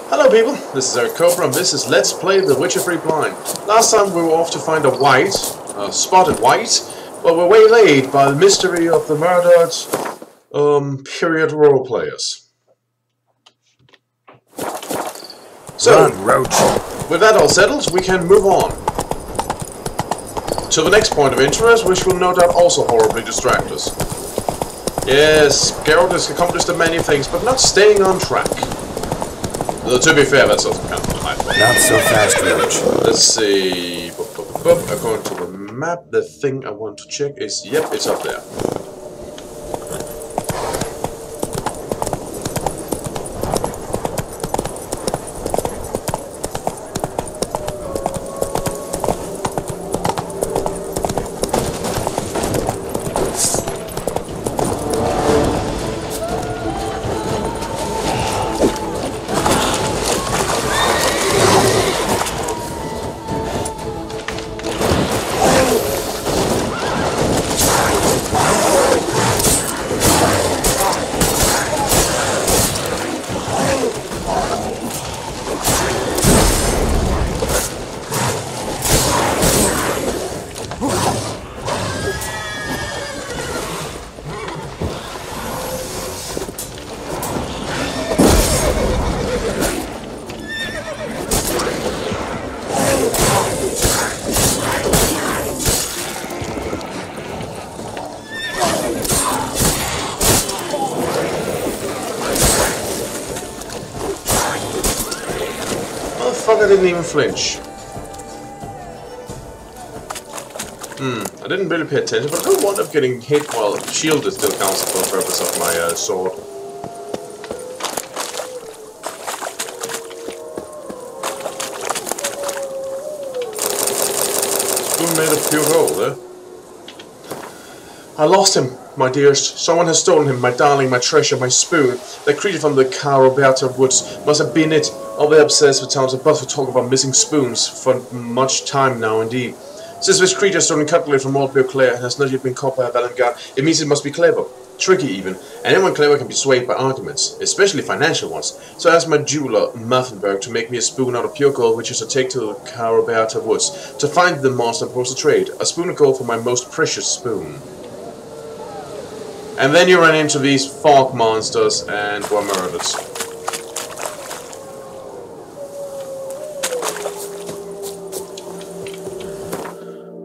Hello people, this is Eric Cobra and this is Let's Play The Witcher 3 Blind. Last time we were off to find a wight, a spotted wight, but we're waylaid by the mystery of the murdered period role players. So, run, Roach. With that all settled, we can move on to the next point of interest, which will no doubt also horribly distract us. Yes, Geralt has accomplished many things, but not staying on track. Though, to be fair, that's also kind of my fault. Not so fast, Roach. Let's see. According to the map, the thing I want to check is, yep, it's up there. I didn't even flinch. I didn't really pay attention, but I don't want of getting hit while shield is still counts for the purpose of my sword. Spoon made of pure gold, eh? I lost him, my dearest. Someone has stolen him, my darling, my treasure, my spoon. That creature from the Roberta woods must have been it. All the upstairs for towns above will talk about missing spoons for much time now, indeed. Since this creature stole a cutlery from old Beauclair and has not yet been caught by a valiant guard, it means it must be clever. Tricky, even. Anyone clever can be swayed by arguments, especially financial ones. So I asked my jeweler, Muffenberg, to make me a spoon out of pure gold, which is to take to the Roberta woods, to find the monster and propose to trade. A spoon of gold for my most precious spoon. And then you run into these fog monsters and were murdered.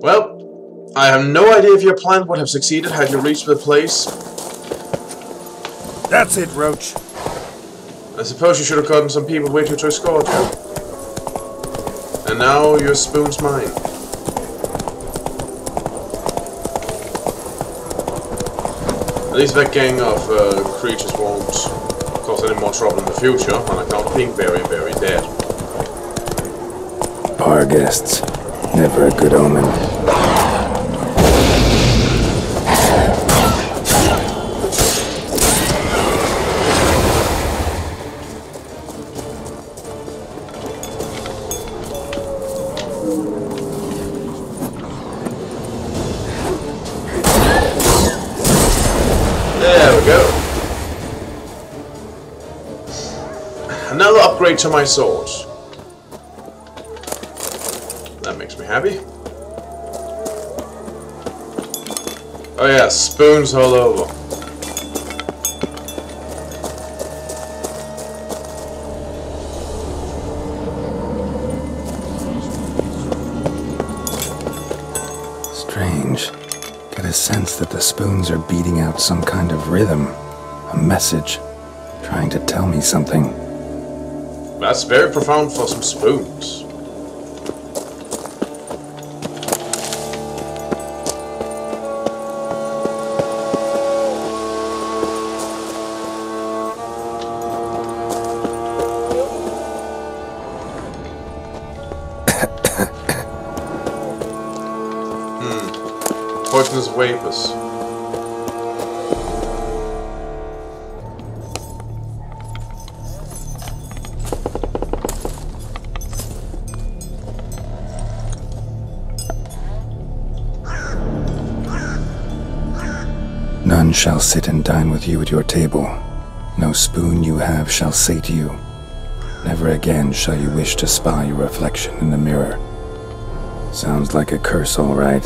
Well, I have no idea if your plan would have succeeded had you reached the place. That's it, Roach. I suppose you should have gotten some people with you to escort you. And now your spoon's mine. At least that gang of creatures won't cause any more trouble in the future on account of being very, very dead. Bar guests. Never a good omen. There we go. Another upgrade to my sword. That makes me happy. Oh yeah, spoons all over. Strange. Get a sense that the spoons are beating out some kind of rhythm. A message. Trying to tell me something. That's very profound for some spoons. Poisonous vapors. None shall sit and dine with you at your table. No spoon you have shall sate you. Never again shall you wish to spy your reflection in the mirror. Sounds like a curse, all right.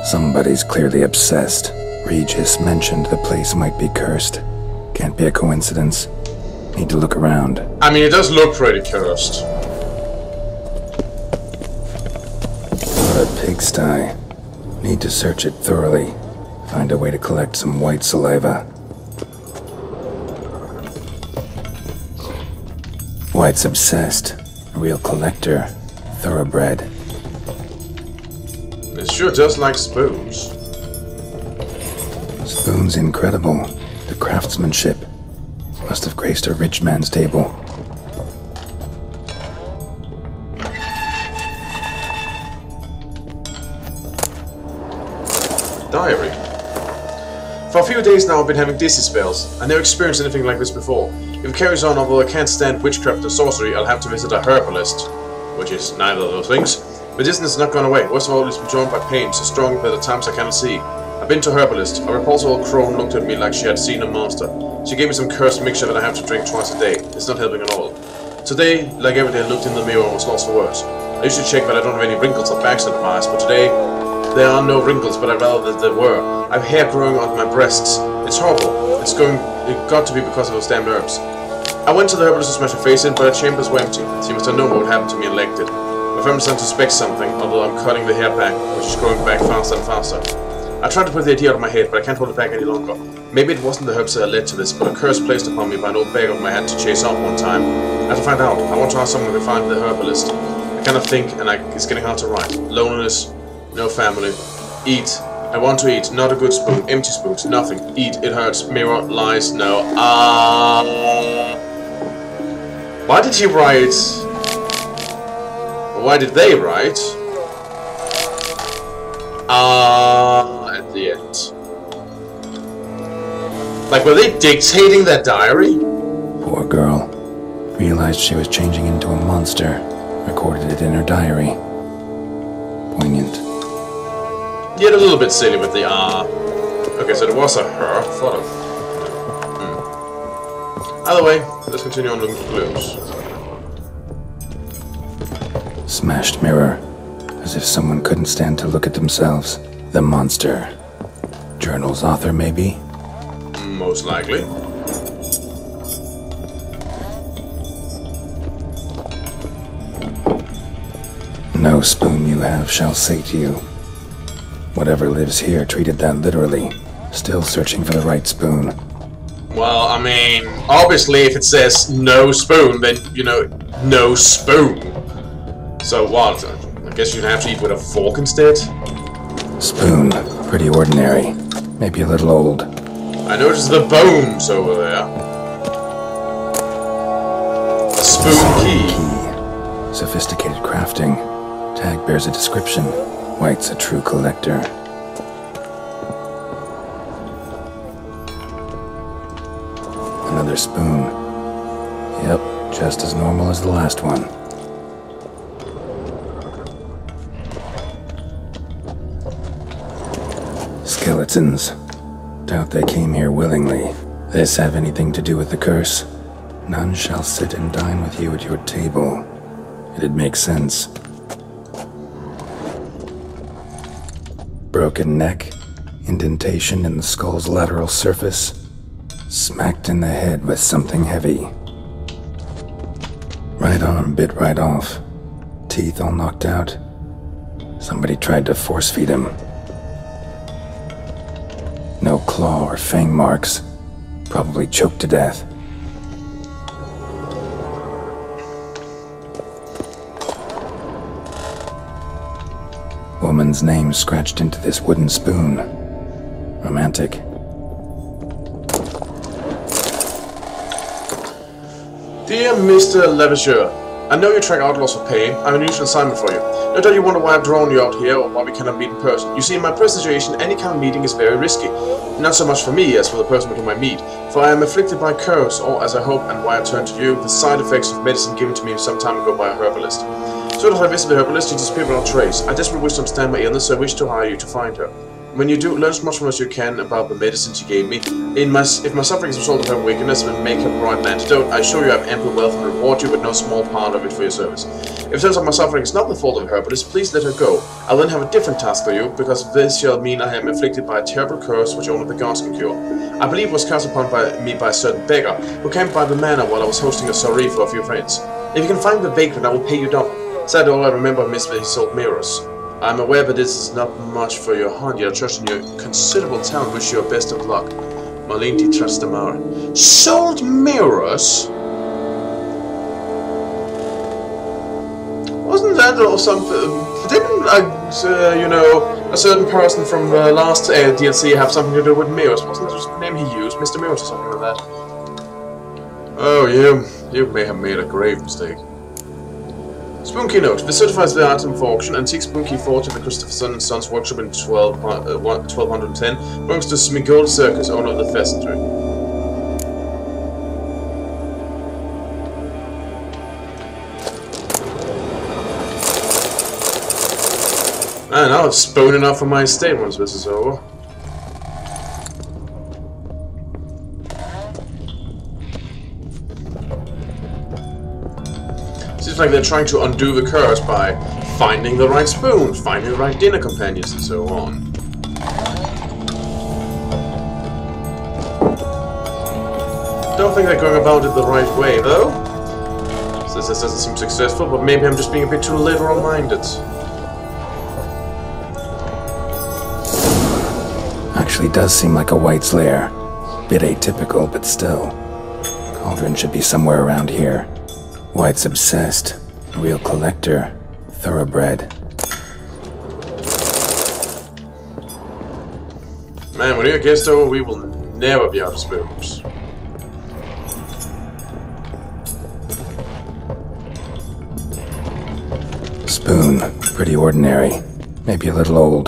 Somebody's clearly obsessed. Regis mentioned the place might be cursed. Can't be a coincidence. Need to look around. I mean, it does look pretty cursed. What a pigsty. Need to search it thoroughly. Find a way to collect some white saliva. White's obsessed. A real collector. Thoroughbred. It sure does like spoons. Spoon's incredible. The craftsmanship. Must have graced a rich man's table. Diary. For a few days now I've been having dizzy spells. I never experienced anything like this before. If it carries on, although I can't stand witchcraft or sorcery, I'll have to visit a herbalist. Which is neither of those things. The distance has not gone away. Worst of all, it's been joined by pain, so strong that at times I cannot see. I've been to a herbalist. A repulsive old crone looked at me like she had seen a monster. She gave me some cursed mixture that I have to drink twice a day. It's not helping at all. Today, like every day, I looked in the mirror and was lost for words. I usually check that I don't have any wrinkles or bags under my eyes, but today, there are no wrinkles, but I'd rather that there were. I have hair growing on my breasts. It's horrible. It got to be because of those damn herbs. I went to the herbalist to smash her face in, but her chambers were empty. She must have known what would happen to me and legged it. My family started to suspect something, although I'm cutting the hair back, which is growing back faster and faster. I tried to put the idea out of my head, but I can't hold it back any longer. Maybe it wasn't the herbs that led to this, but a curse placed upon me by an old beggar whom I had to chase off one time. I have to find out. I want to ask someone to find the herbalist. I cannot think, and it's getting hard to write. Loneliness, no family. Eat. I want to eat. Not a good spoon. Empty spoons. Nothing. Eat. It hurts. Mirror. Lies. No. Why did he write... Why did they write? At the end. Like, were they dictating that diary? Poor girl. Realized she was changing into a monster. Recorded it in her diary. Poignant. Yet a little bit silly with the Okay, so it was a her. Thought of. Either way, let's continue on looking for clues. Smashed mirror. As if someone couldn't stand to look at themselves. The monster. Journal's author, maybe? Most likely. No spoon you have shall sate you. Whatever lives here treated that literally. Still searching for the right spoon. Well, I mean, obviously if it says no spoon, then, you know, no spoon. So what? I guess you'd have to eat with a fork instead? Spoon. Pretty ordinary. Maybe a little old. I noticed the bones over there. A spoon key. Sophisticated crafting. Tag bears a description. White's a true collector. Another spoon. Yep, just as normal as the last one. Skeletons. Doubt they came here willingly. This have anything to do with the curse? None shall sit and dine with you at your table. It'd make sense. Broken neck, indentation in the skull's lateral surface, smacked in the head with something heavy. Right arm bit right off, teeth all knocked out. Somebody tried to force feed him. No claw or fang marks, probably choked to death. Woman's name scratched into this wooden spoon. Romantic. Dear Mr. Levasseur, I know you track outlaws for pay. I have an unusual assignment for you. No doubt you wonder why I've drawn you out here or why we cannot meet in person. You see, in my present situation, any kind of meeting is very risky. Not so much for me as for the person with whom I meet. For I am afflicted by curse, or as I hope and why I turn to you, the side effects of medicine given to me some time ago by a herbalist. So that I visit the herbalist, she disappeared without trace. I desperately wish to understand my illness, so I wish to hire you to find her. When you do, learn as much from us as you can about the medicine she gave me. If my suffering is a result of her weakness and make her provide an antidote, I assure you I have ample wealth and reward you with no small part of it for your service. If it turns out my suffering is not the fault of her, but please let her go. I'll then have a different task for you, because this shall mean I am afflicted by a terrible curse which only the gods can cure. I believe it was cast upon me by a certain beggar, who came by the manor while I was hosting a soiree for a few friends. If you can find the vagrant, I will pay you double. Sadly, all I remember is that he sold mirrors. I'm aware that this is not much for your hand, yet I trust in your considerable talent. Wish you best of luck. Malinti Trastamara. Sold mirrors? Wasn't that or something? Didn't, you know, a certain person from the last DLC have something to do with mirrors? Wasn't that just the name he used? Mr. Mirrors or something like that? Oh, you may have made a grave mistake. Spoonky note. This certifies the item for auction. Antique Spoonky forged in the Christopher and Sons workshop in 1210. Belongs to Smigol Circus, owner of the pheasantry. And I'll have spoon enough for my estate once this is over. Seems like they're trying to undo the curse by finding the right spoon, finding the right dinner companions, and so on. Don't think they're going about it the right way, though. Since this doesn't seem successful, but maybe I'm just being a bit too literal-minded. Actually does seem like a wight's lair. Bit atypical, but still. Cauldron should be somewhere around here. Wight's obsessed. Real collector. Thoroughbred. Man, when you get over, we will never be out of spoons. Spoon. Pretty ordinary. Maybe a little old.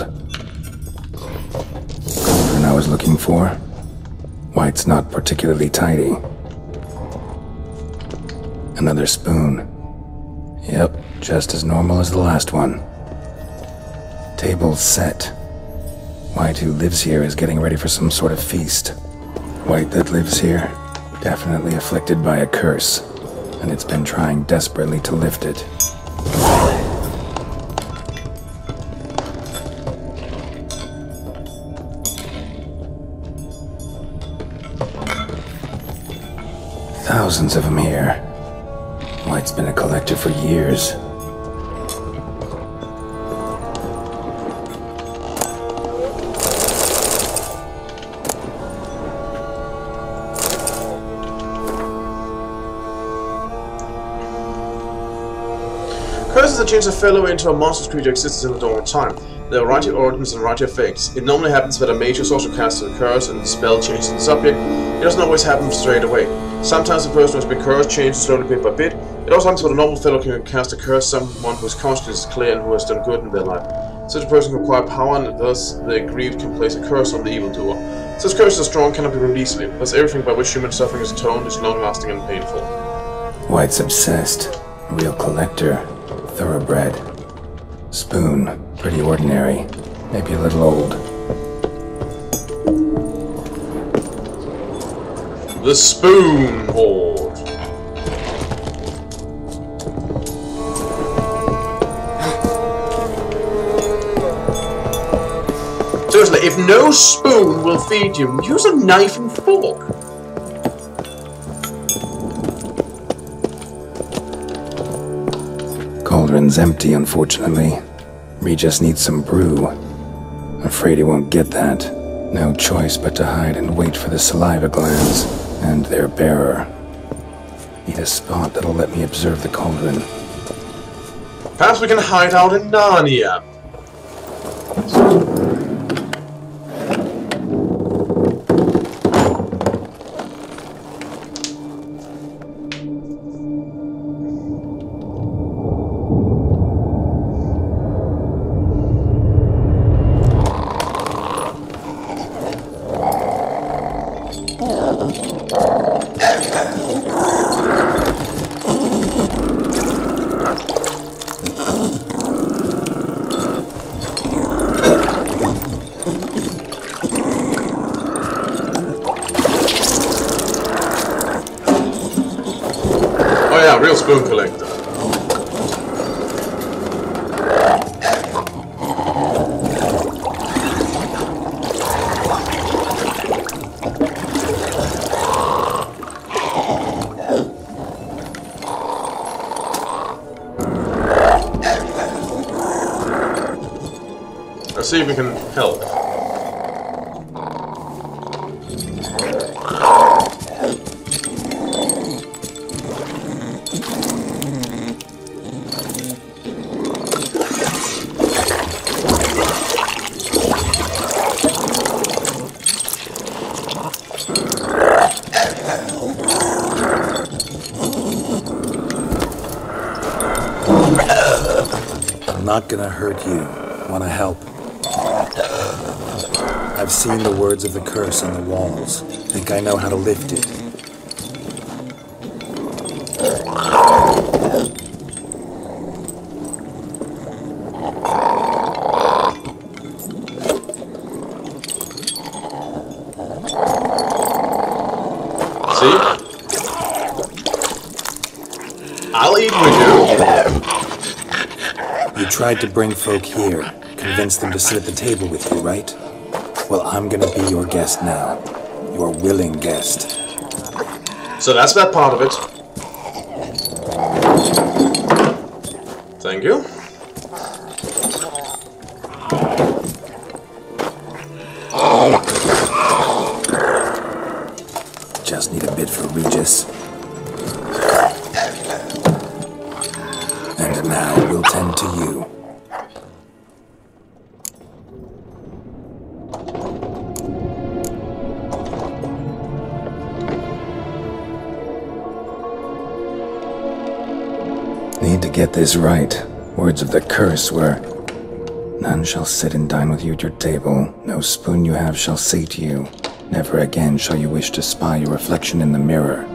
Cauldron I was looking for. Wight's not particularly tidy. Another spoon. Yep, just as normal as the last one. Table set. Wight who lives here is getting ready for some sort of feast. Wight that lives here, definitely afflicted by a curse, and it's been trying desperately to lift it. Thousands of them here. Wight's been a collector for years. Curses that change a fellow into a monstrous creature exists in the dawn of time. There are a variety of origins and a variety of effects. It normally happens that a mage also casts a curse and the spell changes the subject. It doesn't always happen straight away. Sometimes the person who has been cursed changes slowly bit by bit. It also happens that a normal fellow can cast a curse, someone whose conscience is clear and who has done good in their life. Such a person can acquire power, and thus the aggrieved can place a curse on the evildoer. Such curses are strong, cannot be removed easily. Thus everything by which human suffering is atoned is long-lasting and painful. Wight's obsessed. Real collector. Thoroughbred. Spoon. Pretty ordinary. Maybe a little old. The Spoon Horde. Seriously, if no spoon will feed you, use a knife and fork. Cauldron's empty, unfortunately. We just need some brew. Afraid he won't get that. No choice but to hide and wait for the saliva glands and their bearer. Need a spot that'll let me observe the cauldron. Perhaps we can hide out in Narnia. spoon collector. Let's see if we can help. I'm not gonna hurt you. Wanna help? I've seen the words of the curse on the walls. Think I know how to lift it. See? I'll eat with you. You tried to bring folk here, convince them to sit at the table with you, right? Well, I'm gonna be your guest now. Your willing guest. So that's that part of it. Thank you. Just need a bit for Regis. And now we'll tend to you. Need to get this right. Words of the curse were, none shall sit and dine with you at your table. No spoon you have shall sate you. Never again shall you wish to spy your reflection in the mirror.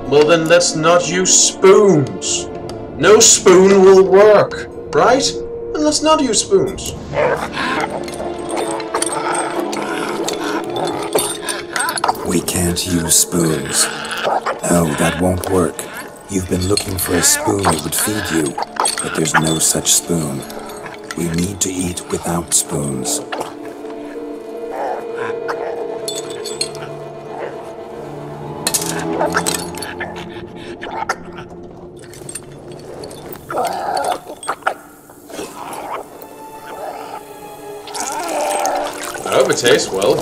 Well then let's not use spoons. No spoon will work, right? Then let's not use spoons. We can't use spoons. No, that won't work. You've been looking for a spoon that would feed you, but there's no such spoon. We need to eat without spoons. I hope it tastes well.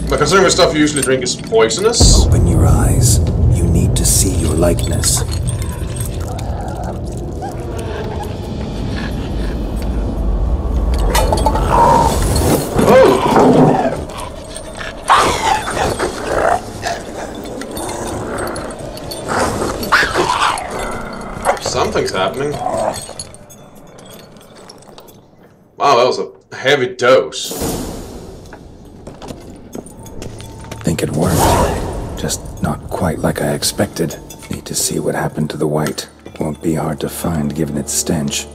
But considering the stuff you usually drink is poisonous. Open your eyes. You need to see your likeness. Oh! Something's happening. Wow, that was a heavy dose. Think it worked. Just not quite like I expected. Need to see what happened to the wight. Won't be hard to find given its stench.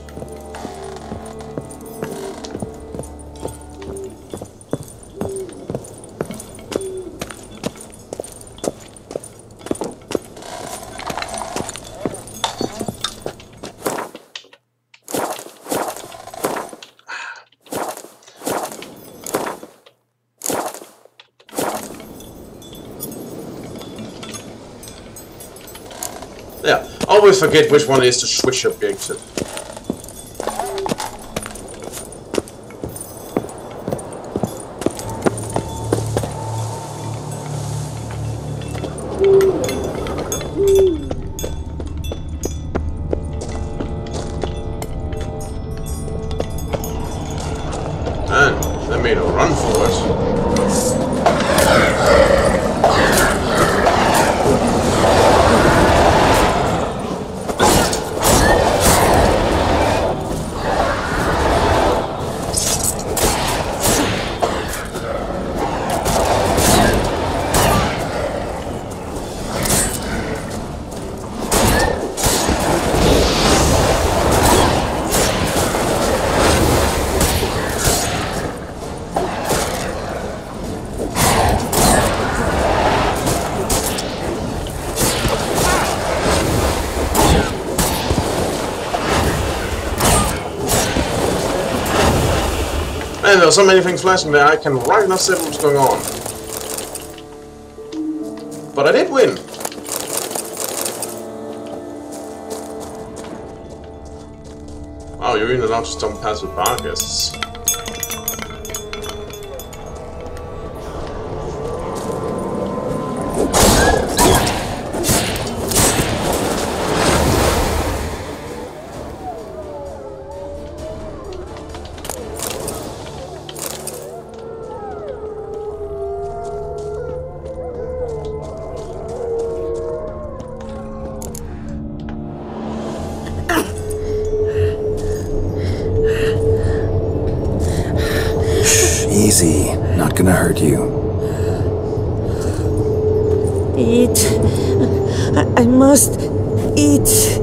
Yeah, always forget which one it is to switch your gig to. Man, they made a run for it. Man, there are so many things flashing there, I can right now see what's going on. But I did win. Wow, you're even allowed to stomp past with bar guests. Easy, not gonna hurt you. Eat. I must eat.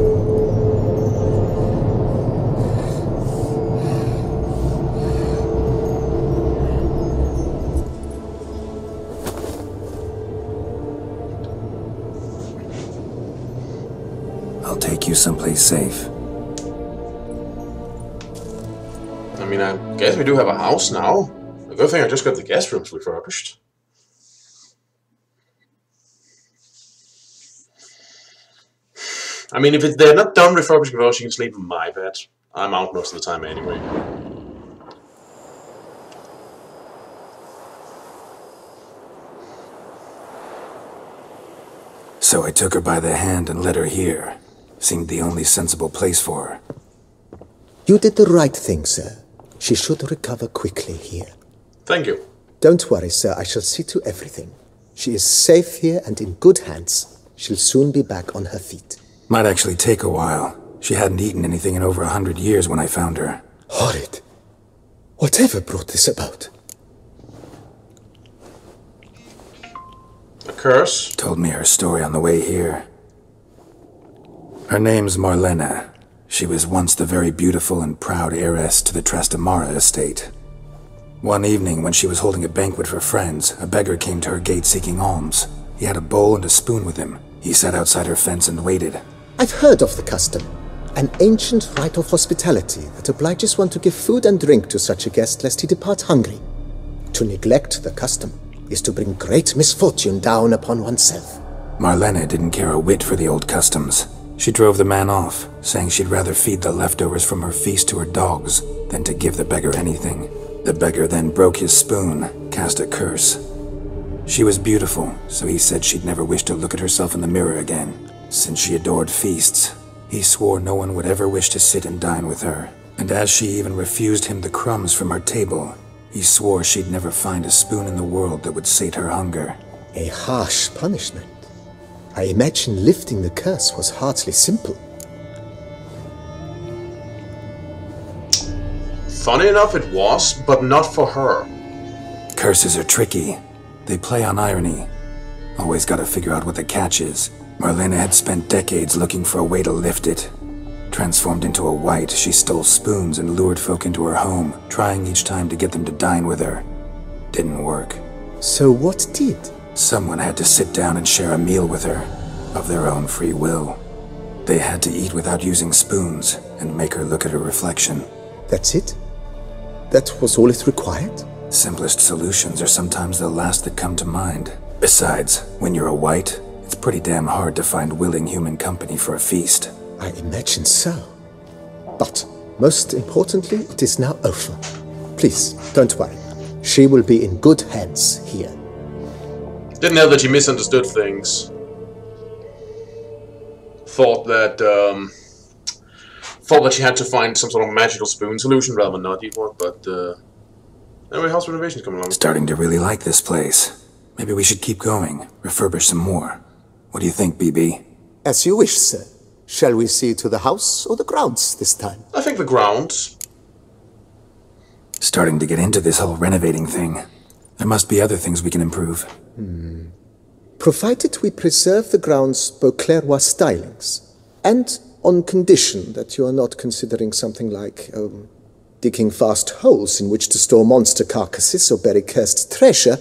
I'll take you someplace safe. I mean, I guess we do have a house now. A good thing I just got the guest rooms refurbished. I mean, if they're not done refurbishing those, you can sleep in my bed. I'm out most of the time anyway. So I took her by the hand and led her here. Seemed the only sensible place for her. You did the right thing, sir. She should recover quickly here. Thank you. Don't worry, sir. I shall see to everything. She is safe here and in good hands. She'll soon be back on her feet. Might actually take a while. She hadn't eaten anything in over 100 years when I found her. Horrid. Whatever brought this about? A curse? Told me her story on the way here. Her name's Marlena. She was once the very beautiful and proud heiress to the Trastamara estate. One evening, when she was holding a banquet for friends, a beggar came to her gate seeking alms. He had a bowl and a spoon with him. He sat outside her fence and waited. I've heard of the custom. An ancient rite of hospitality that obliges one to give food and drink to such a guest lest he depart hungry. To neglect the custom is to bring great misfortune down upon oneself. Marlena didn't care a whit for the old customs. She drove the man off, saying she'd rather feed the leftovers from her feast to her dogs than to give the beggar anything. The beggar then broke his spoon, cast a curse. She was beautiful, so he said she'd never wish to look at herself in the mirror again. Since she adored feasts, he swore no one would ever wish to sit and dine with her. And as she even refused him the crumbs from her table, he swore she'd never find a spoon in the world that would sate her hunger. A harsh punishment. I imagine lifting the curse was hardly simple. Funny enough it was, but not for her. Curses are tricky. They play on irony. Always gotta figure out what the catch is. Marlena had spent decades looking for a way to lift it. Transformed into a wight, she stole spoons and lured folk into her home, trying each time to get them to dine with her. Didn't work. So what did? Someone had to sit down and share a meal with her, of their own free will. They had to eat without using spoons, and make her look at her reflection. That's it? That was all it required? Simplest solutions are sometimes the last that come to mind. Besides, when you're a wight, it's pretty damn hard to find willing human company for a feast. I imagine so. But, most importantly, it is now over. Please, don't worry. She will be in good hands here. Didn't know that she misunderstood things. Thought that she had to find some sort of magical spoon solution rather than not eat one, but anyway, house renovation's coming along. Starting to really like this place. Maybe we should keep going, refurbish some more. What do you think, BB? As you wish, sir. Shall we see to the house or the grounds this time? I think the grounds. Starting to get into this whole renovating thing. There must be other things we can improve. Provided we preserve the grounds Beauclervois stylings, and on condition that you are not considering something like, digging vast holes in which to store monster carcasses or bury cursed treasure,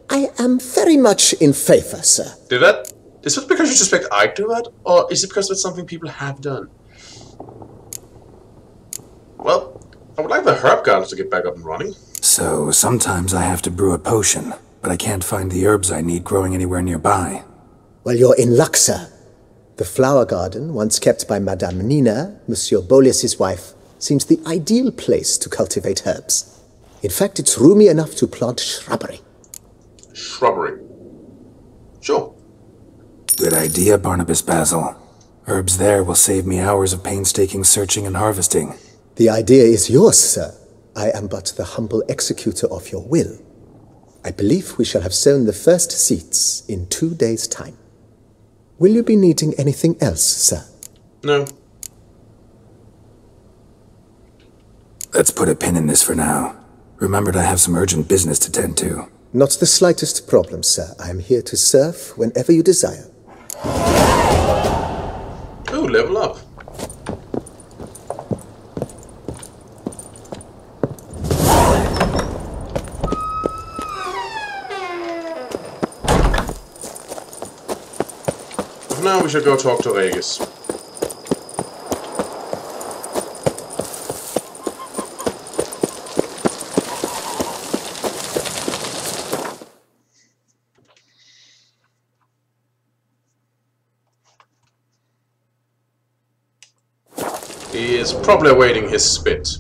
I am very much in favor, sir. Is it because you suspect I do that, or is it because that's something people have done? Well, I would like the herb gardens to get back up and running. So, sometimes I have to brew a potion, but I can't find the herbs I need growing anywhere nearby. Well, you're in luck, sir. The flower garden, once kept by Madame Nina, Monsieur Boleus's wife, seems the ideal place to cultivate herbs. In fact, it's roomy enough to plant shrubbery. Shrubbery. Sure. Good idea, Barnabas Basil. Herbs there will save me hours of painstaking searching and harvesting. The idea is yours, sir. I am but the humble executor of your will. I believe we shall have sown the first seeds in 2 days' time. Will you be needing anything else, sir? No. Let's put a pin in this for now. Remembered I have some urgent business to tend to. Not the slightest problem, sir. I am here to serve whenever you desire. Oh, level up. Now we should go talk to Regis. He is probably awaiting his spit.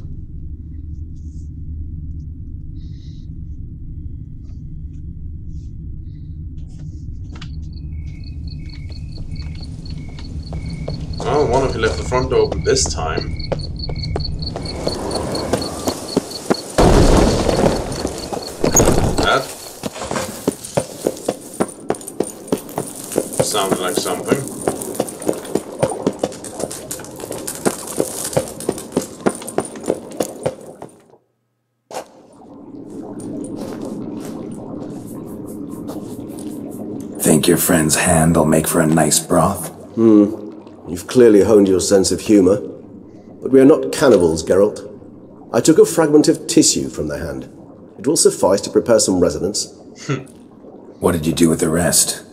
Oh, one of you left the front door open this time. That sounded like something. Think your friend's hand will make for a nice broth? You've clearly honed your sense of humor. But we are not cannibals, Geralt. I took a fragment of tissue from the hand. It will suffice to prepare some resonance. What did you do with the rest?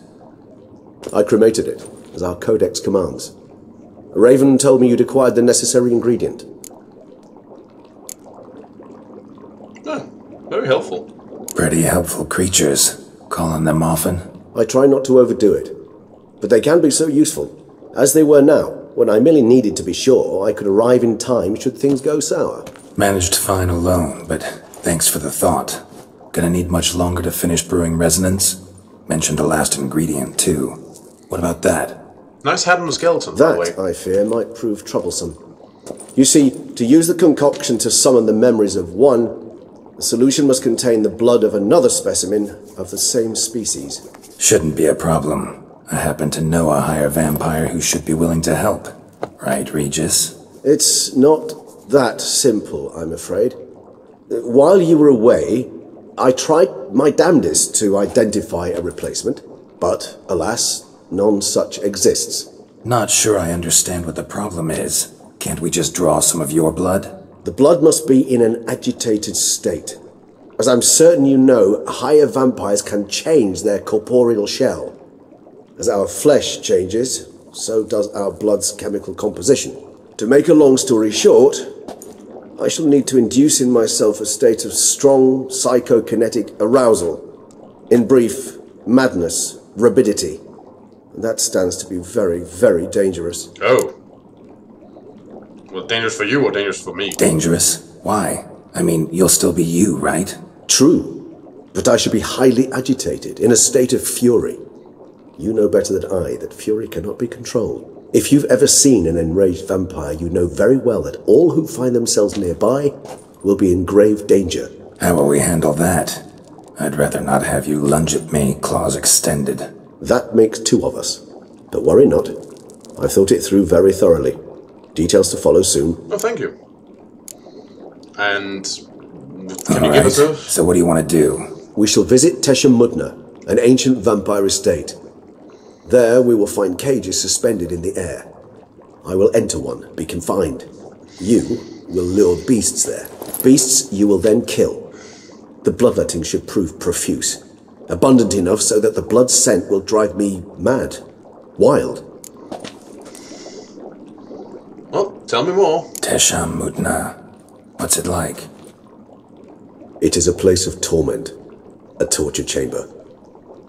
I cremated it, as our codex commands. A raven told me you'd acquired the necessary ingredient. Oh, very helpful. Pretty helpful creatures. Calling them often? I try not to overdo it, but they can be so useful, as they were now, when I merely needed to be sure I could arrive in time should things go sour. Managed fine alone, but thanks for the thought. Gonna need much longer to finish brewing resonance? Mentioned the last ingredient, too. What about that? Nice hat on the skeleton, by the way. That, I fear, might prove troublesome. You see, to use the concoction to summon the memories of one, the solution must contain the blood of another specimen of the same species. Shouldn't be a problem. I happen to know a higher vampire who should be willing to help. Right, Regis? It's not that simple, I'm afraid. While you were away, I tried my damnedest to identify a replacement, but, alas, none such exists. Not sure I understand what the problem is. Can't we just draw some of your blood? The blood must be in an agitated state. As I'm certain you know, higher vampires can change their corporeal shell. As our flesh changes, so does our blood's chemical composition. To make a long story short, I shall need to induce in myself a state of strong psychokinetic arousal. In brief, madness, rabidity. And that stands to be very, very dangerous. Oh. Well, dangerous for you or dangerous for me? Dangerous? Why? I mean, you'll still be you, right? True, but I should be highly agitated, in a state of fury. You know better than I that fury cannot be controlled. If you've ever seen an enraged vampire, you know very well that all who find themselves nearby will be in grave danger. How will we handle that? I'd rather not have you lunge at me, claws extended. That makes two of us. But worry not. I've thought it through very thoroughly. Details to follow soon. Oh, thank you. And can you give us a... So what do you want to do? We shall visit Tesha Mudna, an ancient vampire estate. There we will find cages suspended in the air. I will enter one, be confined. You will lure beasts there. Beasts you will then kill. The bloodletting should prove profuse. Abundant enough so that the blood scent will drive me mad. Wild. Well, tell me more. Tesha Mudna. What's it like? It is a place of torment, a torture chamber.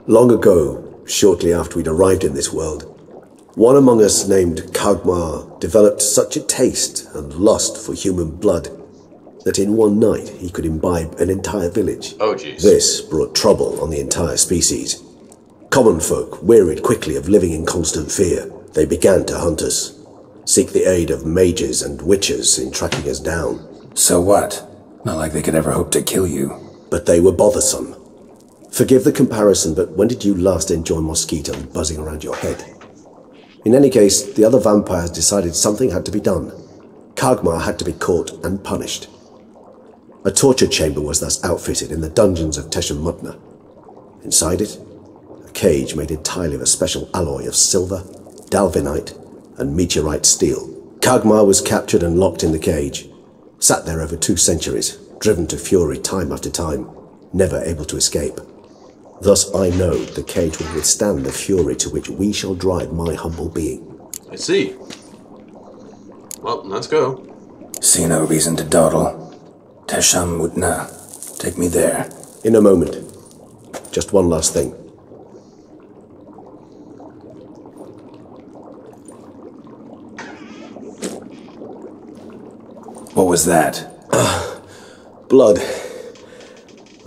Long ago, shortly after we'd arrived in this world, one among us named Kagmar developed such a taste and lust for human blood that in one night he could imbibe an entire village. Oh, jeez. This brought trouble on the entire species. Common folk wearied quickly of living in constant fear. They began to hunt us, seek the aid of mages and witches in tracking us down. So what? Not like they could ever hope to kill you. But they were bothersome. Forgive the comparison, but when did you last enjoy mosquito buzzing around your head? In any case, the other vampires decided something had to be done. Kagmar had to be caught and punished. A torture chamber was thus outfitted in the dungeons of Teshem Mutna. Inside it, a cage made entirely of a special alloy of silver, dalvinite, and meteorite steel. Kagmar was captured and locked in the cage, sat there over 2 centuries, driven to fury time after time, never able to escape. Thus I know the cage will withstand the fury to which we shall drive my humble being. I see. Well, let's go. See no reason to dawdle. Teshem Mutna. Take me there. In a moment. Just one last thing. What was that? Blood.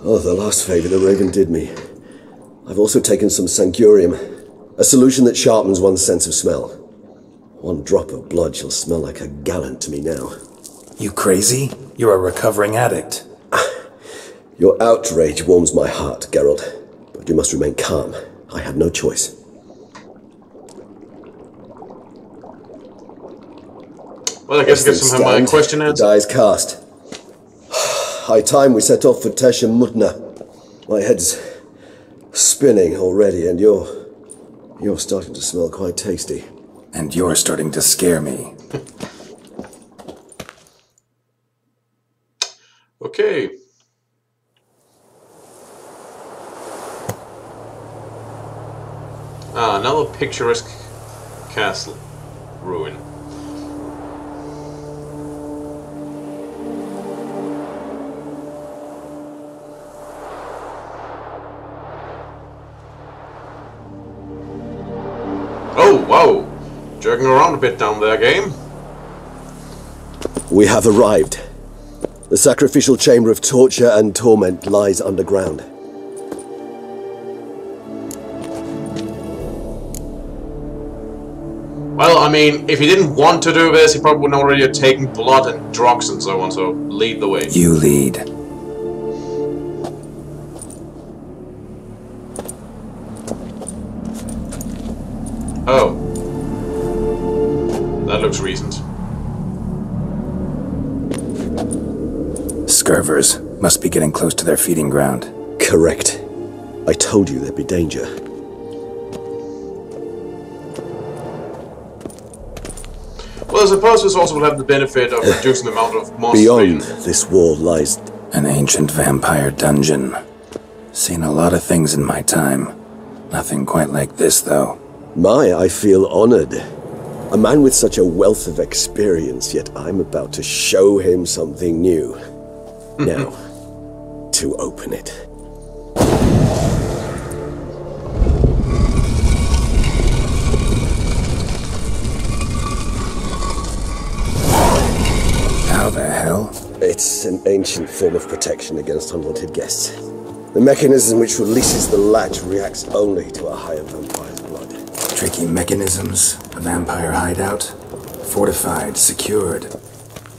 Oh, the last favour the Raven did me. I've also taken some Sancurium, a solution that sharpens one's sense of smell. 1 drop of blood shall smell like a gallon to me now. You crazy? You're a recovering addict. Your outrage warms my heart, Geralt, but you must remain calm. I had no choice. Well, I guess I get some of my question answered. The die is cast. High time we set off for Teshem Mutna. My head's spinning already, and you're starting to smell quite tasty. And you're starting to scare me. Okay. Another picturesque castle ruin. Oh, whoa! Jerking around a bit down there, game. We have arrived. The Sacrificial chamber of torture and torment lies underground. Well, I mean, if he didn't want to do this, he probably wouldn't already have taken blood and drugs and so on, so lead the way. You lead. Oh. That looks recent. Scurvers must be getting close to their feeding ground. Correct. I told you there'd be danger. Well, I suppose this also will have the benefit of reducing the amount of monsters. Beyond this wall lies an ancient vampire dungeon. Seen a lot of things in my time. Nothing quite like this, though. I feel honored. A man with such a wealth of experience, yet I'm about to show him something new. Now, to open it. How the hell? It's an ancient form of protection against unwanted guests. The mechanism which releases the latch reacts only to a higher vampire's blood. Tricky mechanisms, a vampire hideout, fortified, secured.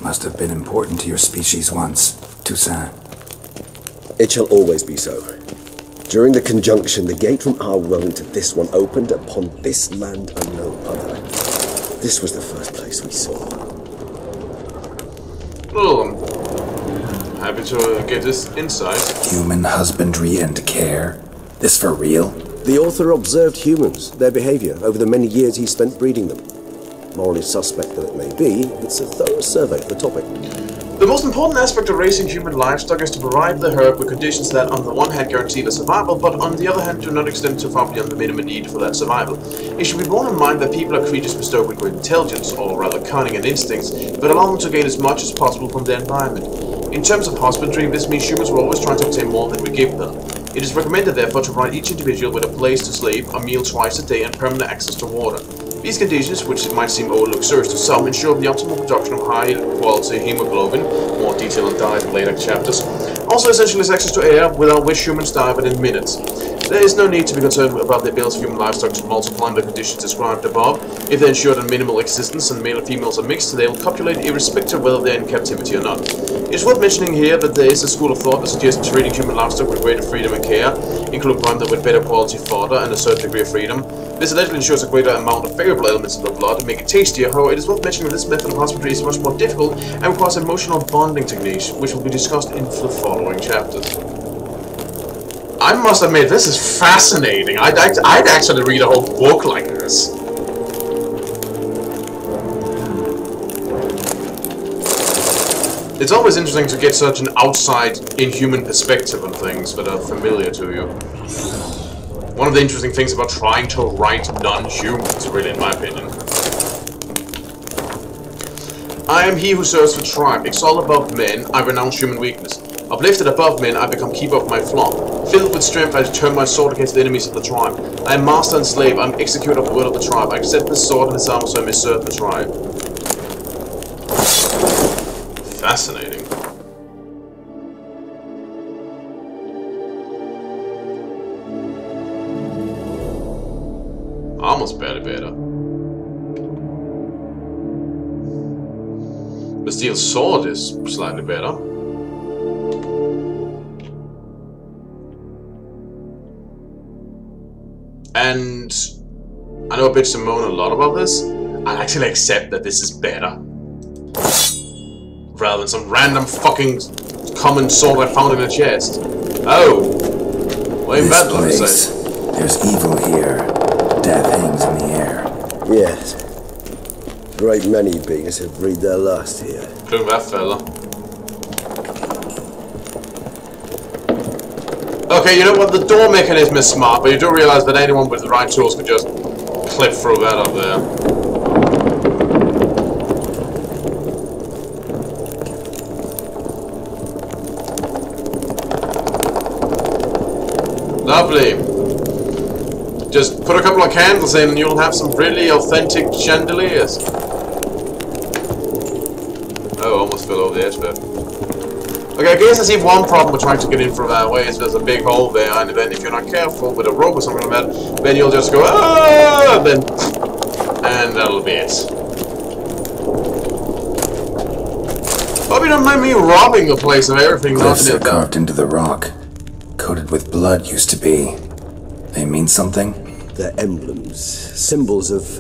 Must have been important to your species once, Toussaint. It shall always be so. During the conjunction, the gate from our world into this one opened upon this land and no other. This was the first place we saw. Well, I'm happy to get this insight. Human husbandry and care? This for real? The author observed humans, their behavior, over the many years he spent breeding them. Morally suspect that it may be, it's a thorough survey of the topic. The most important aspect of raising human livestock is to provide the herd with conditions that on the one hand guarantee their survival, but on the other hand do not extend too far beyond the minimum need for that survival. It should be borne in mind that people are creatures bestowed with great intelligence, or rather cunning and instincts, but allow them to gain as much as possible from their environment. In terms of husbandry, this means humans will always try to obtain more than we give them. It is recommended therefore to provide each individual with a place to sleep, a meal twice a day, and permanent access to water. These conditions, which might seem luxurious to some, ensure the optimal production of high-quality hemoglobin, more detail on diet in later chapters. Also essential is access to air, without which humans die within minutes. There is no need to be concerned about the ability of human livestock to multiply under conditions described above. If they ensure that minimal existence and male and females are mixed, they will copulate irrespective of whether they are in captivity or not. It is worth mentioning here that there is a school of thought that suggests treating human livestock with greater freedom and care, including one that with better quality fodder and a certain degree of freedom. This allegedly ensures a greater amount of favorable elements in the blood and make it tastier. However, it is worth mentioning that this method of husbandry is much more difficult and requires emotional bonding techniques, which will be discussed in the following chapters. I must admit, this is fascinating. I'd actually read a whole book like this. It's always interesting to get such an outside, inhuman perspective on things that are familiar to you. One of the interesting things about trying to write non-humans, really, in my opinion. I am he who serves the tribe. Exalted above men, I renounce human weakness. Uplifted above men, I become keeper of my flock. Filled with strength, I turn my sword against the enemies of the tribe. I am master and slave, I am executor of the will of the tribe. I accept this sword and this armor so I may serve the tribe. Fascinating. Almost barely better. The steel sword is slightly better. And I know a bitch to moan a lot about this. I actually accept that this is better. Rather than some random fucking common sword I found in a chest. Oh. Well, ain't bad, though, to say. There's evil here. Death hangs in the air. Yes. A great many beings have breathed their last here. Including that fella. Okay, you know what? The door mechanism is smart, but you do realize that anyone with the right tools could just clip through that up there. Lovely. Just put a couple of candles in and you'll have some really authentic chandeliers. Oh, almost fell over the edge there. Okay, I guess I see one problem with trying to get in from that way is there's a big hole there, and then if you're not careful with a rope or something like that, then you'll just go, ah, and that'll be it. Hope you don't mind me robbing the place of everything. Glyphs are carved into the rock. Coated with blood used to be. They mean something? They're emblems, symbols of,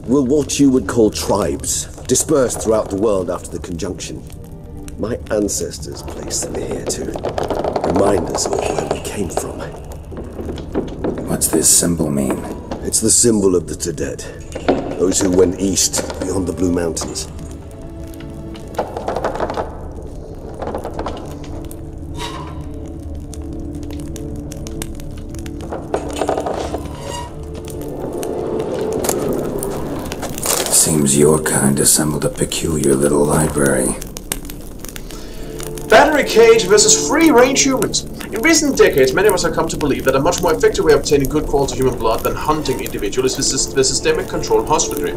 well, what you would call tribes, dispersed throughout the world after the conjunction. My ancestors placed them here to remind us of where we came from. What's this symbol mean? It's the symbol of the dead, those who went east beyond the Blue Mountains. Seems your kind assembled a peculiar little library. Battery cage versus free-range humans. In recent decades, many of us have come to believe that a much more effective way of obtaining good quality human blood than hunting individuals is the systemic control of husbandry.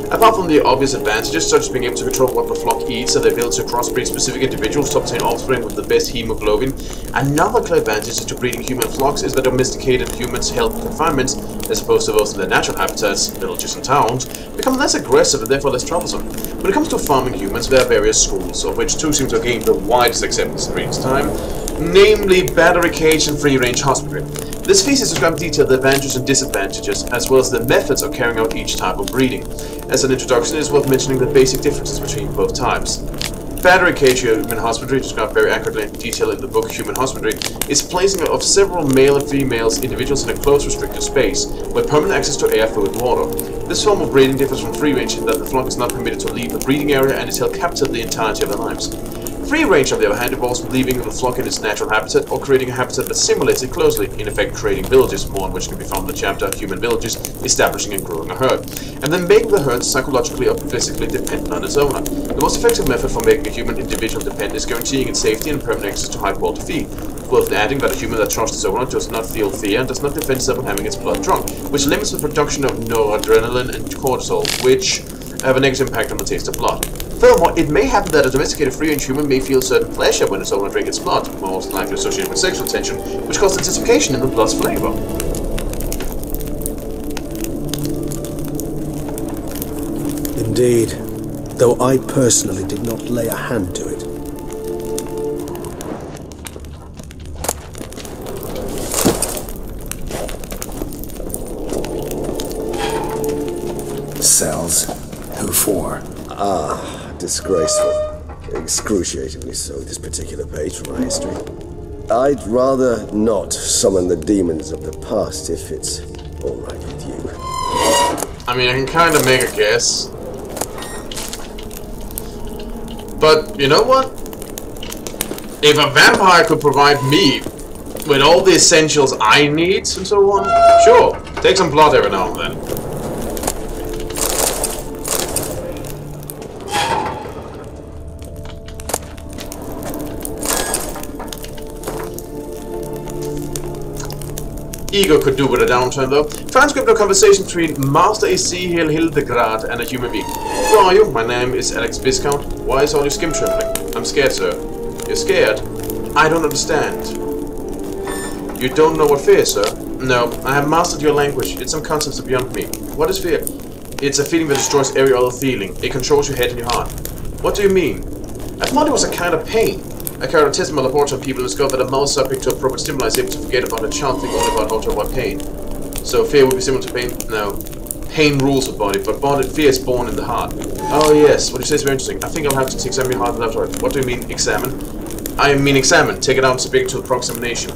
Apart from the obvious advantages, such as being able to control what the flock eats and the ability to crossbreed specific individuals to obtain offspring with the best hemoglobin, another clear advantage to breeding human flocks is that domesticated humans held in confinement, as opposed to those in their natural habitats, villages and towns, become less aggressive and therefore less troublesome. When it comes to farming humans, there are various schools, of which two seem to have gained the widest acceptance in recent time, namely battery cage and free-range husbandry. This thesis describes in detail the advantages and disadvantages, as well as the methods of carrying out each type of breeding. As an introduction, it is worth mentioning the basic differences between both types. Battery cage human husbandry, described very accurately in detail in the book Human Husbandry, is placing of several male and female individuals in a closed restricted space, with permanent access to air, food, and water. This form of breeding differs from free range in that the flock is not permitted to leave the breeding area and is held captive the entirety of their lives. Free range, on the other hand, involves leaving the flock in its natural habitat or creating a habitat that simulates it closely, in effect creating villages, more on which can be found in the chapter Human Villages, establishing and growing a herd, and then making the herd psychologically or physically dependent on its owner. The most effective method for making a human individual dependent is guaranteeing its safety and permanent access to high-quality feed. Worth adding that a human that trusts its owner does not feel fear and does not defend itself when having its blood drunk, which limits the production of noradrenaline and cortisol, which have a negative impact on the taste of blood. Furthermore, it may happen that a domesticated free-range human may feel certain pleasure when its owner drinks its blood, most likely associated with sexual tension, which causes intensification in the blood's flavor. Indeed, though I personally did not lay a hand to it. Cells? Who for? Disgraceful. Excruciatingly so, this particular page from my history. I'd rather not summon the demons of the past if it's alright with you. I mean, I can kind of make a guess. But, you know what? If a vampire could provide me with all the essentials I need and so on, sure, take some blood every now and then. Ego could do with a downturn, though. Transcript of conversation between Master Ezekiel Hildegrad and a human being. Who are you? My name is Alex Viscount. Why is all your skin trembling? I'm scared, sir. You're scared? I don't understand. You don't know what fear is, sir? No, I have mastered your language. It's some concepts beyond me. What is fear? It's a feeling that destroys every other feeling. It controls your head and your heart. What do you mean? I thought it was a kind of pain. A characteristic of the portrait of people discovered that a mouse subject to appropriate stimuli is able to forget about a child, think only about how to avoid pain. So fear would be similar to pain? No. Pain rules the body, but fear is born in the heart. Oh yes, what you say is very interesting. I think I'll have to examine your heart left or right. What do you mean, examine? I mean examine. Take it out and subject to the examination.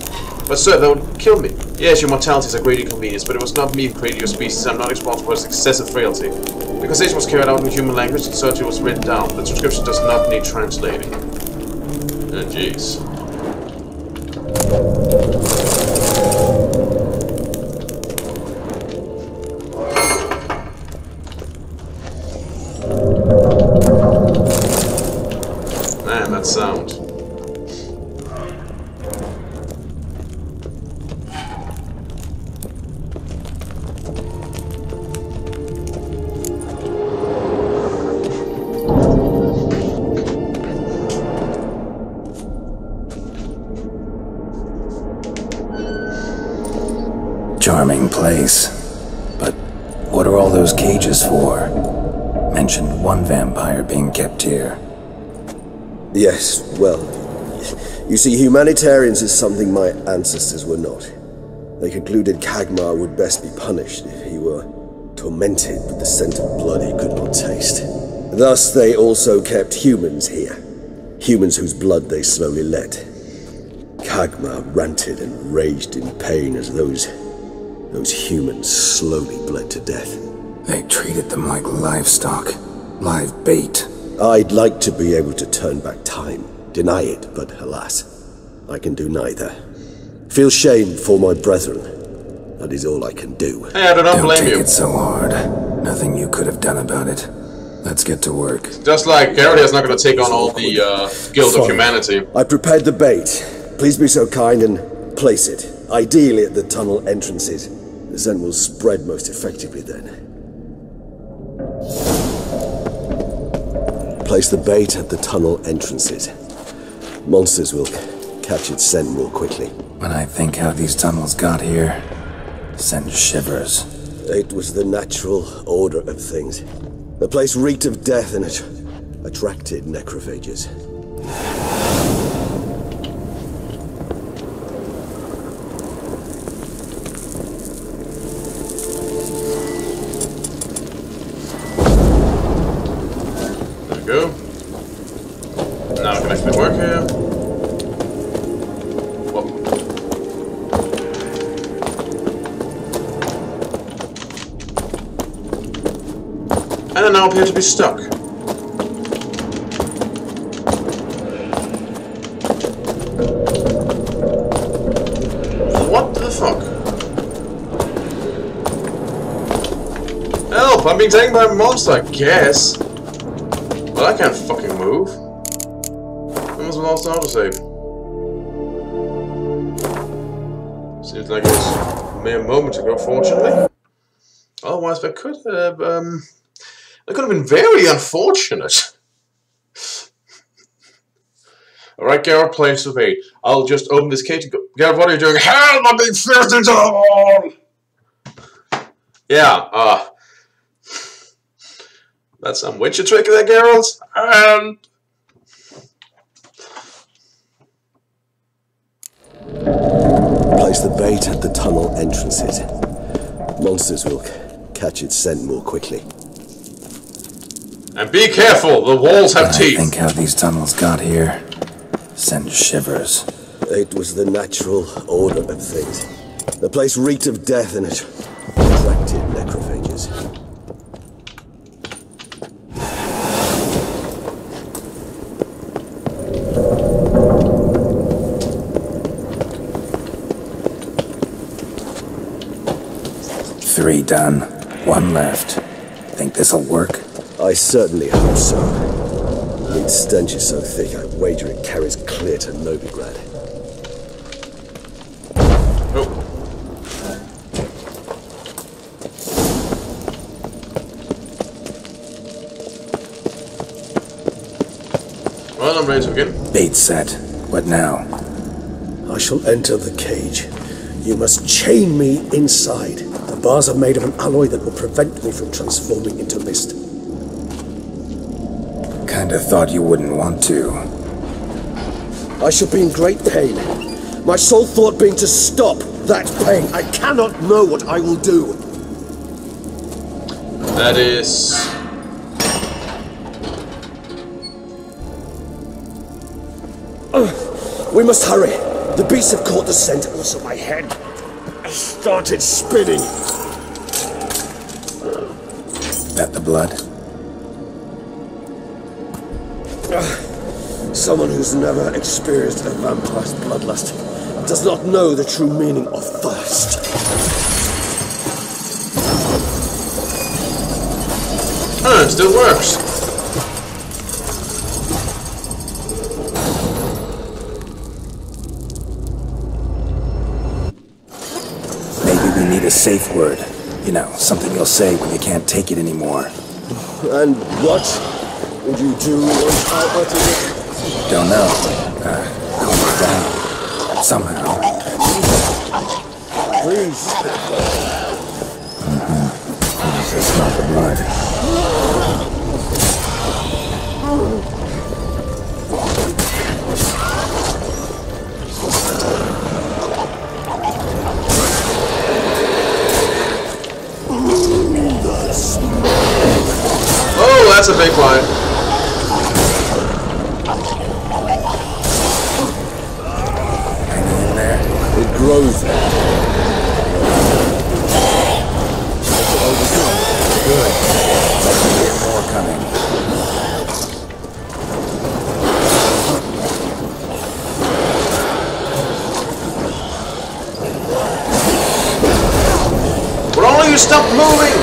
But sir, that would kill me. Yes, your mortality is a great inconvenience, but it was not me who created your species. I'm not responsible for its excessive frailty. The conversation was carried out in human language, and surgery was written down. The transcription does not need translating. Oh, jeez. Man, that sound. Charming place. But what are all those cages for? Mentioned one vampire being kept here. Yes, well, you see, humanitarians is something my ancestors were not. They concluded Kagmar would best be punished if he were tormented with the scent of blood he could not taste. Thus, they also kept humans here. Humans whose blood they slowly let. Kagmar ranted and raged in pain as those humans slowly bled to death. They treated them like livestock. Live bait. I'd like to be able to turn back time, deny it, but alas, I can do neither. Feel shame for my brethren. That is all I can do. Hey, I don't blame take you. it so hard. Nothing you could have done about it. Let's get to work. Just like Geralt is not going to take on all the guilt of humanity. I prepared the bait. Please be so kind and place it, ideally at the tunnel entrances. The scent will spread most effectively then. Place the bait at the tunnel entrances. Monsters will catch its scent more quickly. When I think how these tunnels got here, send shivers. It was the natural order of things. The place reeked of death and it attracted necrophages. Go. Now I can actually work here. Whoa. And I now appear to be stuck. What the fuck? Help! I'm being taken by a monster, I guess. But I can't fucking move. I must have lost autosave. Seems like it was a mere moment ago, fortunately. Otherwise, that could have, that could have been very unfortunate. Alright, Geralt, place of 8. I'll just open this cage and go. Geralt, what are you doing? Help! I'm being forced into the wall! Yeah, that's some witcher trick there, Geralt. And Place the bait at the tunnel entrances. Monsters will catch its scent more quickly. And be careful, the walls have I teeth. think how these tunnels got here sends shivers. It was the natural order of things. The place reeked of death and it attracted necrophages. Three done. One left. Think this'll work? I certainly hope so. Its stench is so thick, I wager it carries clear to Novigrad. Oh. Well, I'm ready to begin. Bait set. What now? I shall enter the cage. You must chain me inside. The bars are made of an alloy that will prevent me from transforming into mist. Kinda thought you wouldn't want to. I shall be in great pain. My sole thought being to stop that pain. I cannot know what I will do. That is... We must hurry. The beasts have caught the scent, also my head. I started spinning. That the blood? Someone who's never experienced a vampire's bloodlust does not know the true meaning of thirst. It still works. Maybe we need a safe word. You know, something you'll say when you can't take it anymore. And what would you do once I uttered it? Don't know. Calm it down. Somehow. Please. It's not the blood. Oh, that's a big line. It grows. Good. More coming. Will all of you stop moving?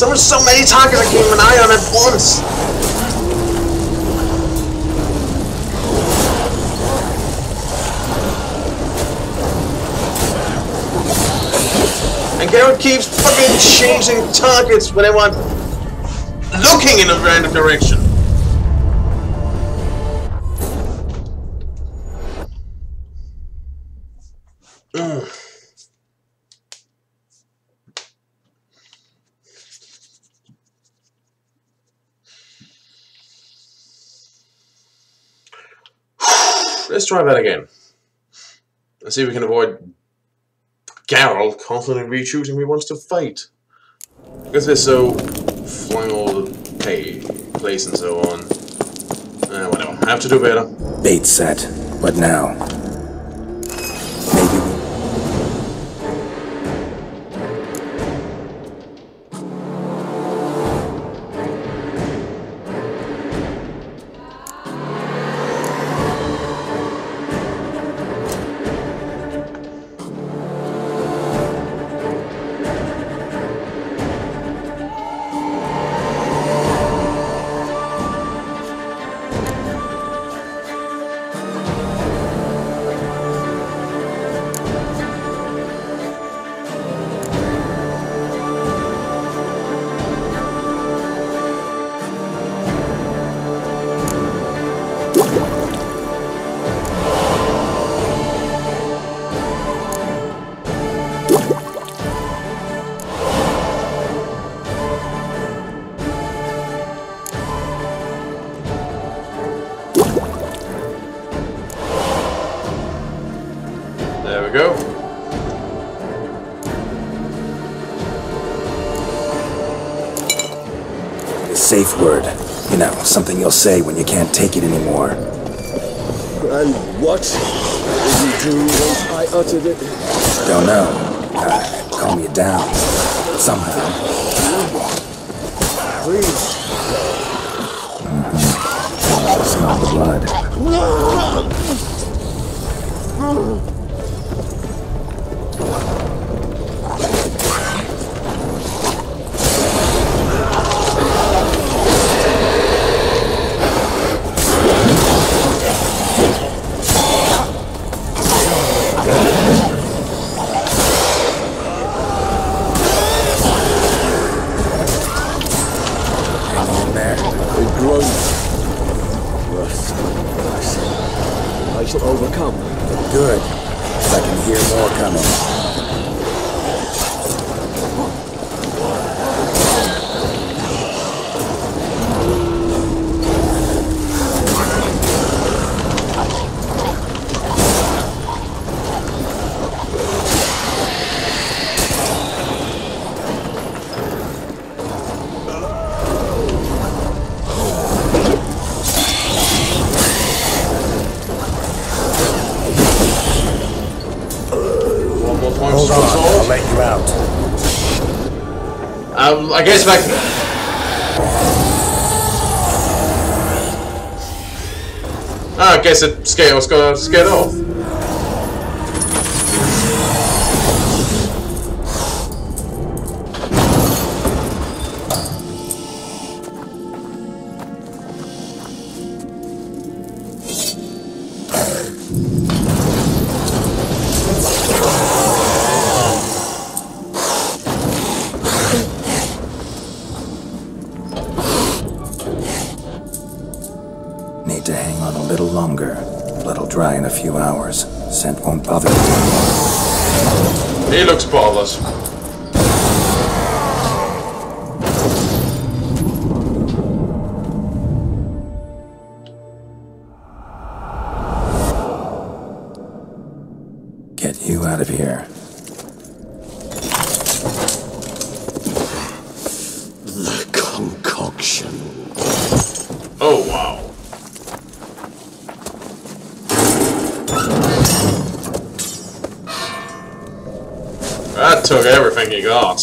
There were so many targets I keep an eye on at once. And Geralt keeps fucking changing targets when I want looking in a random direction. Let's try that again. Let's see if we can avoid Geralt constantly re-choosing who he wants to fight. Because they're so flying all the place and so on. Whatever. I have to do better. Bait set. What now? Maybe we... There we go. The safe word. You know, something you'll say when you can't take it anymore. And what did you do once I uttered it? Don't know. Calm you down. Somehow. Please. Smell the blood. I shall overcome. Good. I can hear more coming. Hold on, I'll let you out. I guess back. I guess it was gonna skate off. Need to hang on a little longer. Blood'll dry in a few hours. Scent won't bother you anymore. He looks bothered. Get you out of here. The concoction. Oh wow. That took everything he got.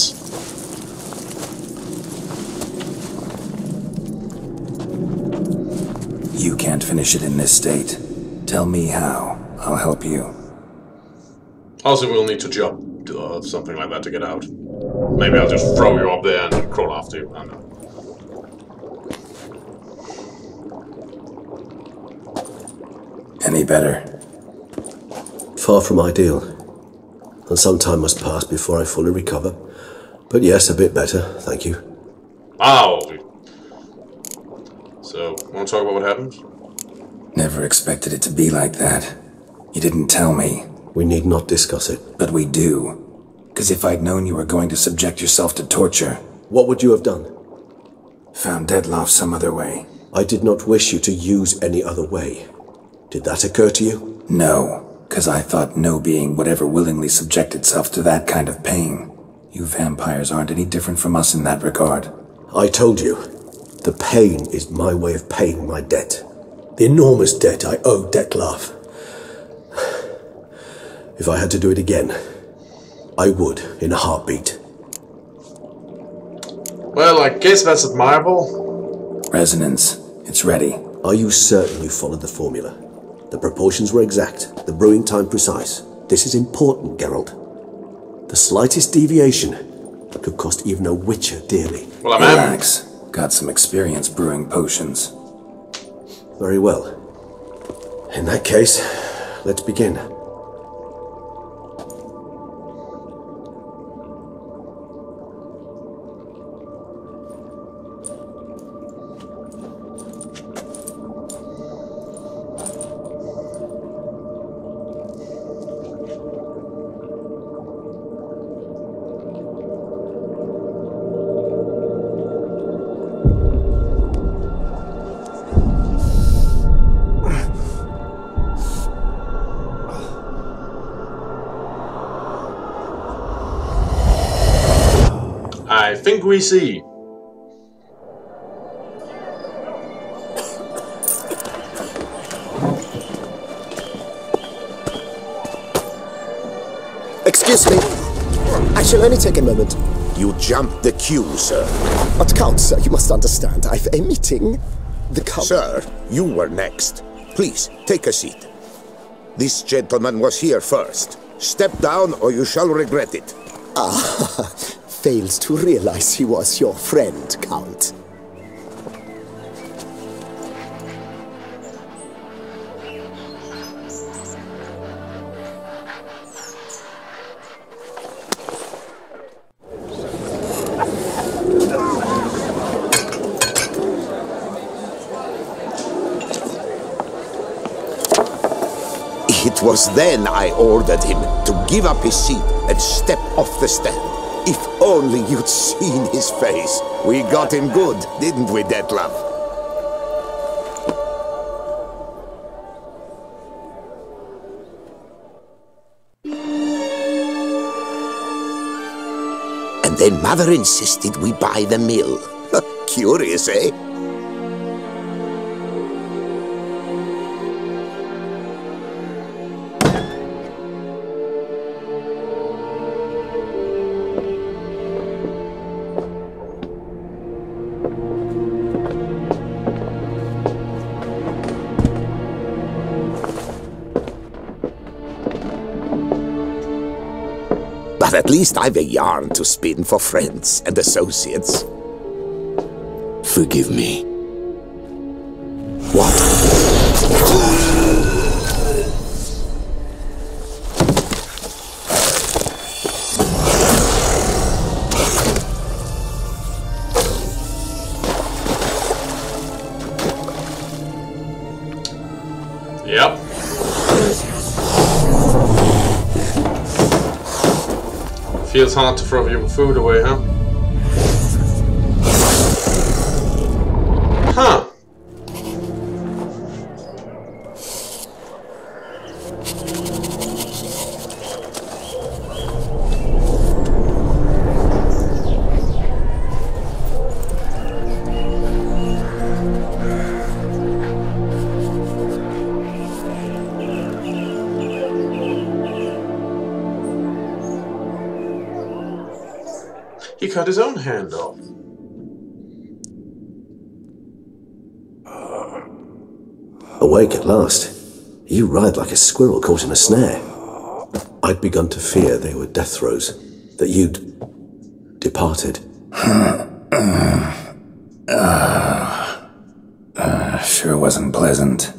You can't finish it in this state. Tell me how. I'll help you. Also, we'll need to jump something like that to get out. Maybe I'll just throw you up there and crawl after you. I don't know. Any better? Far from ideal. And some time must pass before I fully recover. But yes, a bit better, thank you. Wow. So, want to talk about what happened? Never expected it to be like that. You didn't tell me. We need not discuss it. But we do. Because if I'd known you were going to subject yourself to torture... What would you have done? Found Deadloff some other way. I did not wish you to use any other way. Did that occur to you? No, because I thought no being would ever willingly subject itself to that kind of pain. You vampires aren't any different from us in that regard. I told you, the pain is my way of paying my debt. The enormous debt I owe Dettlaff. If I had to do it again, I would, in a heartbeat. Well, I guess that's admirable. Resonance. It's ready. Are you certain you followed the formula? The proportions were exact, the brewing time precise. This is important, Geralt. The slightest deviation could cost even a witcher dearly. Well, I'm Relax. Got some experience brewing potions. Very well. In that case, let's begin. I think we see. Excuse me. I shall only take a moment. You jumped the queue, sir. But Count, sir, you must understand. I've a meeting. The Count... Sir, you were next. Please, take a seat. This gentleman was here first. Step down or you shall regret it. Ah, fails to realize he was your friend, Count. It was then I ordered him to give up his seat and step off the stand. If only you'd seen his face. We got him good, didn't we, Dettlaff? And then Mother insisted we buy the mill. Curious, eh? But at least I've a yarn to spin for friends and associates. Forgive me. What? Yep. Feels hard to throw your food away, huh? Huh. He cut his own hand off. Awake at last. You ride like a squirrel caught in a snare. I'd begun to fear they were death throes, that you'd departed. Sure wasn't pleasant,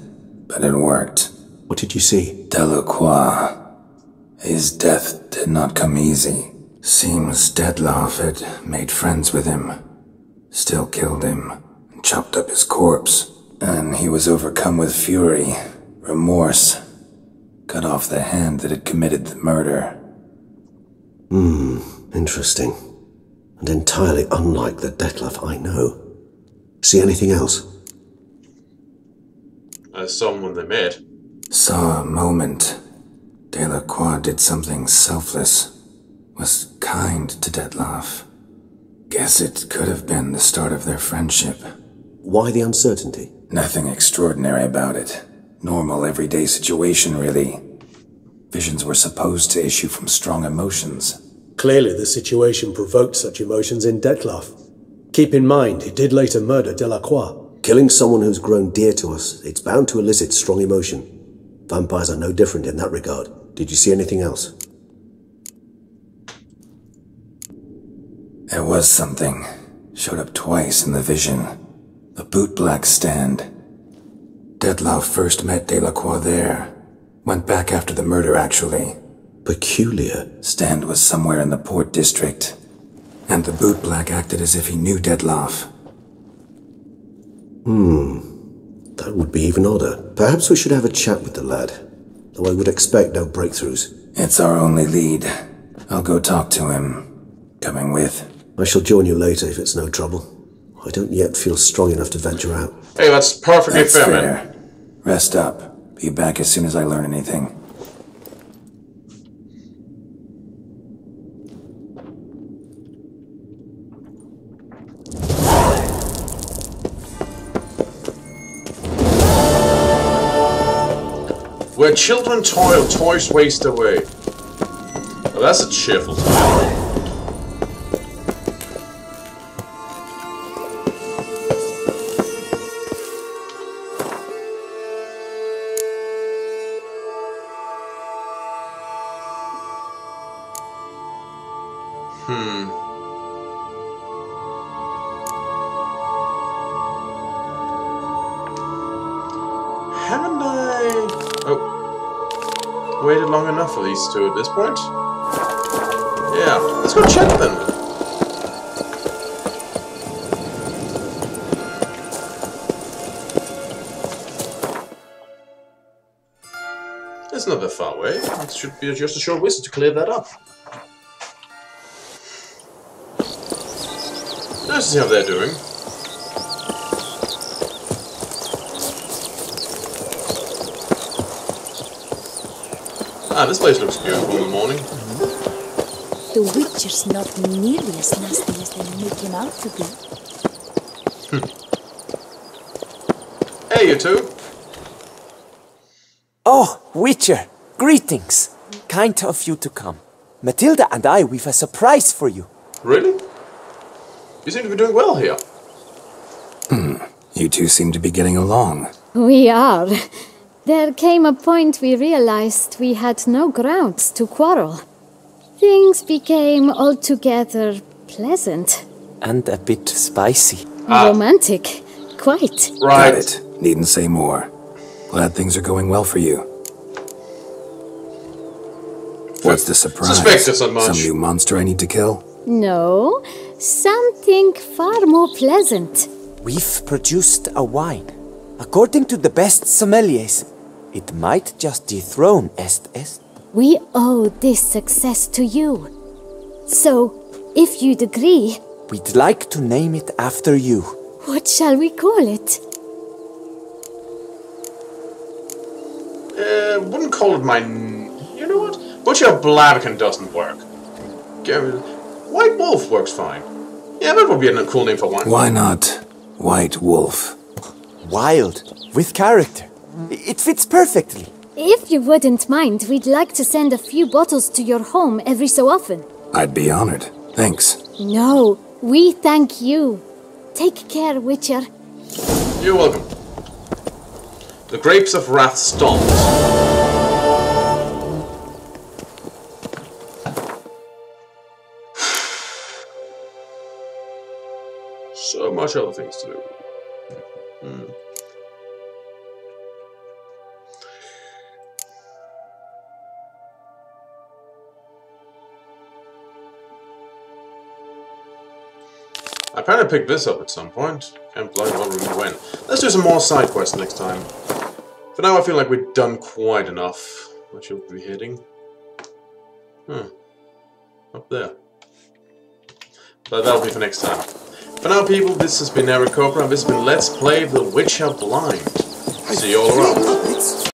but it worked. What did you see? Delacroix. His death did not come easy. Seems Dettlaff had made friends with him, still killed him, and chopped up his corpse. And he was overcome with fury, remorse, cut off the hand that had committed the murder. Interesting. And entirely unlike the Dettlaff I know. See anything else? As someone they met. Saw a moment. Delacroix did something selfless. was kind to Dettlaff. Guess it could have been the start of their friendship. Why the uncertainty? Nothing extraordinary about it. Normal, everyday situation, really. Visions were supposed to issue from strong emotions. Clearly the situation provoked such emotions in Dettlaff. Keep in mind, he did later murder Delacroix. Killing someone who's grown dear to us, it's bound to elicit strong emotion. Vampires are no different in that regard. Did you see anything else? There was something. Showed up twice in the vision. The bootblack stand. Dettlaff first met Delacroix there. Went back after the murder, actually. Peculiar. Stand was somewhere in the port district. And the bootblack acted as if he knew Dettlaff. That would be even odder. Perhaps we should have a chat with the lad. Though I would expect no breakthroughs. It's our only lead. I'll go talk to him. Coming with? I shall join you later if it's no trouble. I don't yet feel strong enough to venture out. Hey, that's perfectly fair, man. Rest up. Be back as soon as I learn anything. Where children toil, toys waste away. Well, that's a cheerful tale. Haven't I... Oh. Waited long enough for these two at this point? Yeah, let's go check them. It's not that far away. It should be just a short whistle to clear that up. Let's see how they're doing. Ah, this place looks beautiful in the morning. The Witcher's not nearly as nasty as they make him out to be. Hey, you two. Oh, Witcher, greetings. Kind of you to come. Matilda and I, we've a surprise for you. Really? You seem to be doing well here. You two seem to be getting along. We are. There came a point we realized we had no grounds to quarrel. Things became altogether pleasant. And a bit spicy. Romantic. Quite. Right. Got it. Needn't say more. Glad things are going well for you. What's the surprise? Suspected so much. Some new monster I need to kill? No, something far more pleasant. We've produced a wine. According to the best sommeliers, it might just dethrone Est. We owe this success to you. So, if you'd agree... We'd like to name it after you. What shall we call it? Wouldn't call it my... You know what? Butcher Blaviken doesn't work. White Wolf works fine. Yeah, that would be a cool name for wine. Why not White Wolf? Wild, with character. It fits perfectly. If you wouldn't mind, we'd like to send a few bottles to your home every so often. I'd be honored. Thanks. No, we thank you. Take care, Witcher. You're welcome. The Grapes of Wrath stomped. So much other things to do. I plan to pick this up at some point. Can't bloody well remember when. Let's do some more side quests next time. For now, I feel like we've done quite enough. Where should we be heading? Up there. But that'll be for next time. For now, people, this has been Eric Cobra, and this has been Let's Play The Witcher Blind. See you all around.